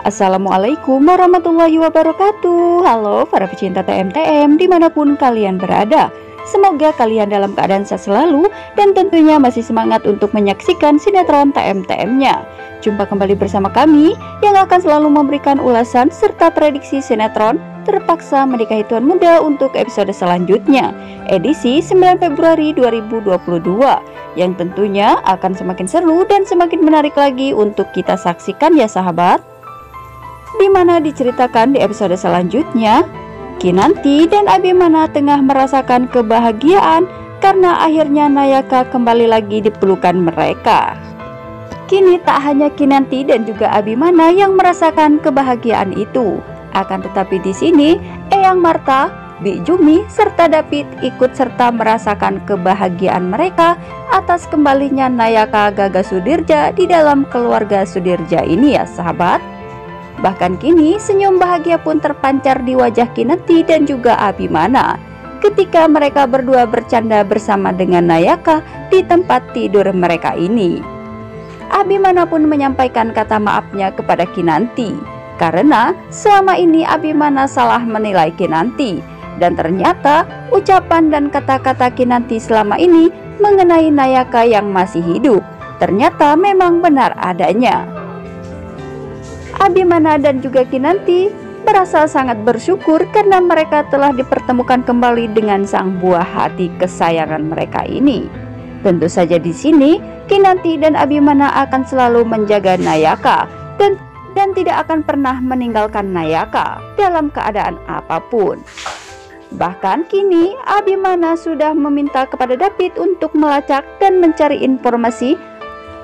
Assalamualaikum warahmatullahi wabarakatuh. Halo para pecinta TM-TM dimanapun kalian berada. Semoga kalian dalam keadaan sehat selalu dan tentunya masih semangat untuk menyaksikan sinetron TM-TM-nya. Jumpa kembali bersama kami yang akan selalu memberikan ulasan serta prediksi sinetron Terpaksa Menikahi Tuan Muda untuk episode selanjutnya, edisi 9 Februari 2022, yang tentunya akan semakin seru dan semakin menarik lagi untuk kita saksikan ya sahabat. Di mana diceritakan di episode selanjutnya, Kinanti dan Abimana tengah merasakan kebahagiaan karena akhirnya Nayaka kembali lagi di pelukan mereka. Kini tak hanya Kinanti dan juga Abimana yang merasakan kebahagiaan itu, akan tetapi di sini Eyang Marta, Bik Jumi serta David ikut serta merasakan kebahagiaan mereka atas kembalinya Nayaka Gaga Sudirja di dalam keluarga Sudirja ini ya sahabat. Bahkan kini senyum bahagia pun terpancar di wajah Kinanti dan juga Abimana ketika mereka berdua bercanda bersama dengan Nayaka di tempat tidur mereka ini. Abimana pun menyampaikan kata maafnya kepada Kinanti karena selama ini Abimana salah menilai Kinanti, dan ternyata ucapan dan kata-kata Kinanti selama ini mengenai Nayaka yang masih hidup ternyata memang benar adanya. Abimana dan juga Kinanti merasa sangat bersyukur karena mereka telah dipertemukan kembali dengan sang buah hati kesayangan mereka ini. Tentu saja di sini Kinanti dan Abimana akan selalu menjaga Nayaka dan tidak akan pernah meninggalkan Nayaka dalam keadaan apapun. Bahkan kini Abimana sudah meminta kepada David untuk melacak dan mencari informasi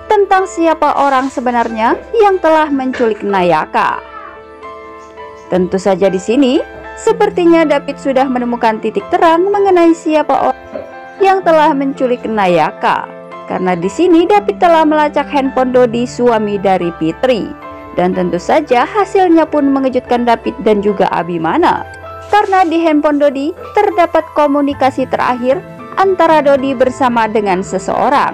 tentang siapa orang sebenarnya yang telah menculik Nayaka. Tentu saja di sini, sepertinya David sudah menemukan titik terang mengenai siapa orang yang telah menculik Nayaka. Karena di sini David telah melacak handphone Dodi, suami dari Fitri, dan tentu saja hasilnya pun mengejutkan David dan juga Abimana. Karena di handphone Dodi terdapat komunikasi terakhir antara Dodi bersama dengan seseorang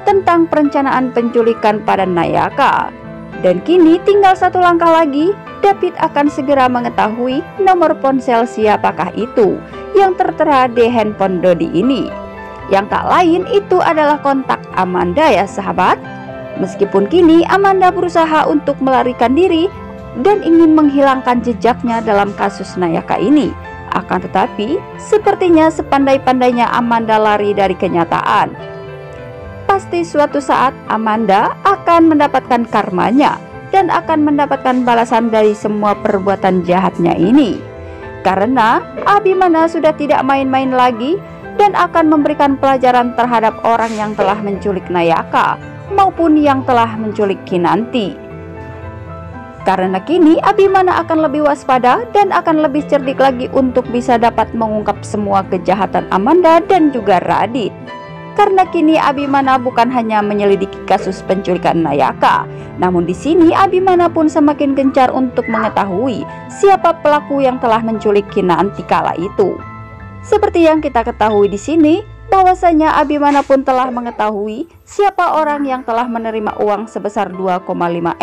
tentang perencanaan penculikan pada Nayaka. Dan kini tinggal satu langkah lagi, David akan segera mengetahui nomor ponsel siapakah itu yang tertera di handphone Dodi ini. Yang tak lain itu adalah kontak Amanda ya sahabat. Meskipun kini Amanda berusaha untuk melarikan diri dan ingin menghilangkan jejaknya dalam kasus Nayaka ini, akan tetapi sepertinya sepandai-pandainya Amanda lari dari kenyataan, pasti suatu saat Amanda akan mendapatkan karmanya dan akan mendapatkan balasan dari semua perbuatan jahatnya ini. Karena Abimana sudah tidak main-main lagi dan akan memberikan pelajaran terhadap orang yang telah menculik Nayaka maupun yang telah menculik Kinanti. Karena kini Abimana akan lebih waspada dan akan lebih cerdik lagi untuk bisa dapat mengungkap semua kejahatan Amanda dan juga Radit. Karena kini Abimana bukan hanya menyelidiki kasus penculikan Nayaka, namun di sini Abimana pun semakin gencar untuk mengetahui siapa pelaku yang telah menculik Kinanti kala itu. Seperti yang kita ketahui di sini, bahwasanya Abimana pun telah mengetahui siapa orang yang telah menerima uang sebesar 2,5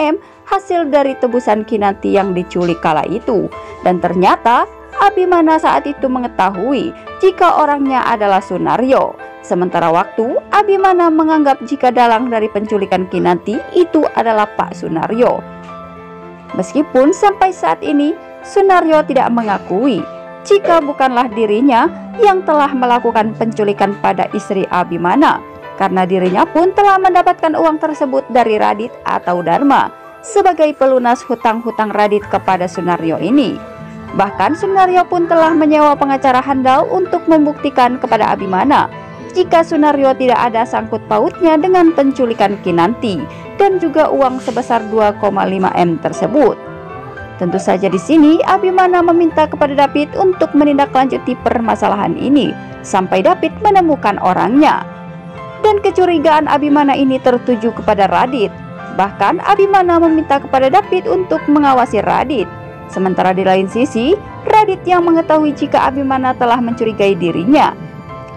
M hasil dari tebusan Kinanti yang diculik kala itu. Dan ternyata Abimana saat itu mengetahui jika orangnya adalah Sunaryo. Sementara waktu Abimana menganggap jika dalang dari penculikan Kinanti itu adalah Pak Sunaryo. Meskipun sampai saat ini Sunaryo tidak mengakui jika bukanlah dirinya yang telah melakukan penculikan pada istri Abimana, karena dirinya pun telah mendapatkan uang tersebut dari Radit atau Dharma sebagai pelunas hutang-hutang Radit kepada Sunaryo ini. Bahkan Sunaryo pun telah menyewa pengacara handal untuk membuktikan kepada Abimana jika Sunaryo tidak ada sangkut pautnya dengan penculikan Kinanti dan juga uang sebesar 2,5 M tersebut. Tentu saja di sini Abimana meminta kepada David untuk menindaklanjuti permasalahan ini sampai David menemukan orangnya. Dan kecurigaan Abimana ini tertuju kepada Radit. Bahkan Abimana meminta kepada David untuk mengawasi Radit. Sementara di lain sisi, Radit yang mengetahui jika Abimana telah mencurigai dirinya.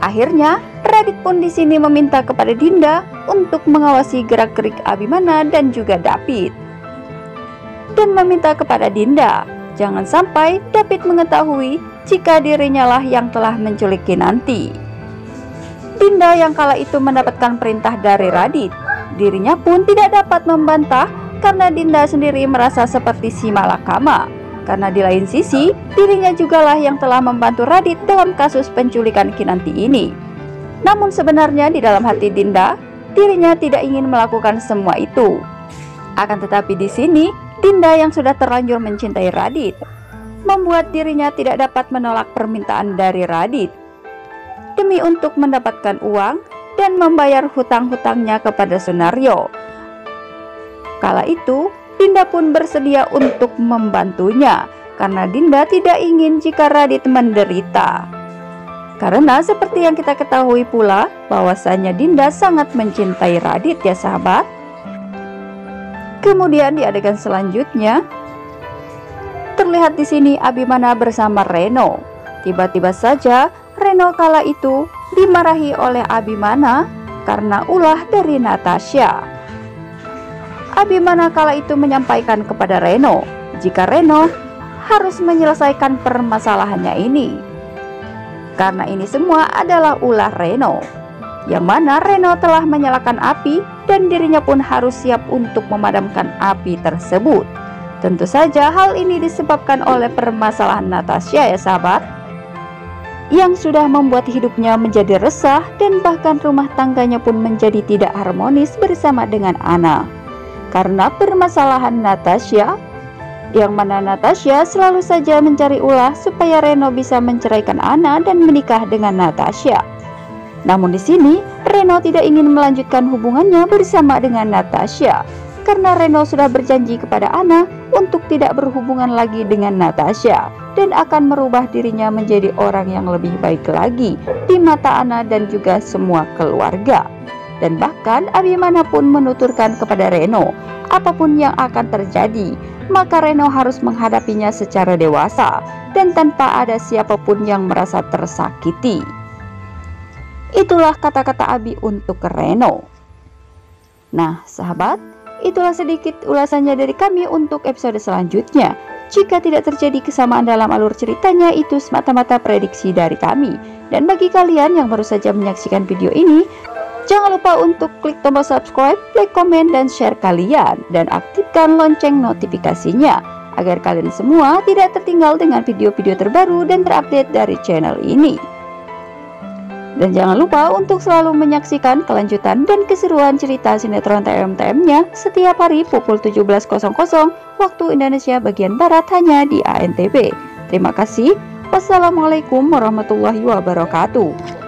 Akhirnya, Radit pun di sini meminta kepada Dinda untuk mengawasi gerak-gerik Abimana dan juga David. Dan meminta kepada Dinda, jangan sampai David mengetahui jika dirinya lah yang telah menculik Kinanti. Dinda yang kala itu mendapatkan perintah dari Radit, dirinya pun tidak dapat membantah karena Dinda sendiri merasa seperti si malakama. Karena di lain sisi, dirinya jugalah yang telah membantu Radit dalam kasus penculikan Kinanti ini. Namun sebenarnya di dalam hati Dinda, dirinya tidak ingin melakukan semua itu. Akan tetapi di sini, Dinda yang sudah terlanjur mencintai Radit, membuat dirinya tidak dapat menolak permintaan dari Radit demi untuk mendapatkan uang dan membayar hutang-hutangnya kepada Sunaryo. Kala itu, Dinda pun bersedia untuk membantunya karena Dinda tidak ingin jika Radit menderita. Karena seperti yang kita ketahui pula bahwasanya Dinda sangat mencintai Radit ya sahabat. Kemudian di adegan selanjutnya terlihat di sini Abimana bersama Reno. Tiba-tiba saja Reno kala itu dimarahi oleh Abimana karena ulah dari Natasha. Abimana kala itu menyampaikan kepada Reno jika Reno harus menyelesaikan permasalahannya ini. Karena ini semua adalah ulah Reno, yang mana Reno telah menyalakan api dan dirinya pun harus siap untuk memadamkan api tersebut. Tentu saja hal ini disebabkan oleh permasalahan Natasha ya sahabat, yang sudah membuat hidupnya menjadi resah dan bahkan rumah tangganya pun menjadi tidak harmonis bersama dengan Anna. Karena permasalahan Natasha, yang mana Natasha selalu saja mencari ulah supaya Reno bisa menceraikan Anna dan menikah dengan Natasha. Namun di sini Reno tidak ingin melanjutkan hubungannya bersama dengan Natasha karena Reno sudah berjanji kepada Anna untuk tidak berhubungan lagi dengan Natasha dan akan merubah dirinya menjadi orang yang lebih baik lagi di mata Anna dan juga semua keluarga. Dan bahkan Abimana pun menuturkan kepada Reno, apapun yang akan terjadi, maka Reno harus menghadapinya secara dewasa dan tanpa ada siapapun yang merasa tersakiti. Itulah kata-kata Abi untuk Reno. Nah sahabat, itulah sedikit ulasannya dari kami untuk episode selanjutnya. Jika tidak terjadi kesamaan dalam alur ceritanya, itu semata-mata prediksi dari kami. Dan bagi kalian yang baru saja menyaksikan video ini, jangan lupa untuk klik tombol subscribe, like, komen, dan share kalian. Dan aktifkan lonceng notifikasinya agar kalian semua tidak tertinggal dengan video-video terbaru dan terupdate dari channel ini. Dan jangan lupa untuk selalu menyaksikan kelanjutan dan keseruan cerita sinetron TM-TM-nya setiap hari pukul 17.00 waktu Indonesia bagian Barat hanya di ANTV. Terima kasih. Wassalamualaikum warahmatullahi wabarakatuh.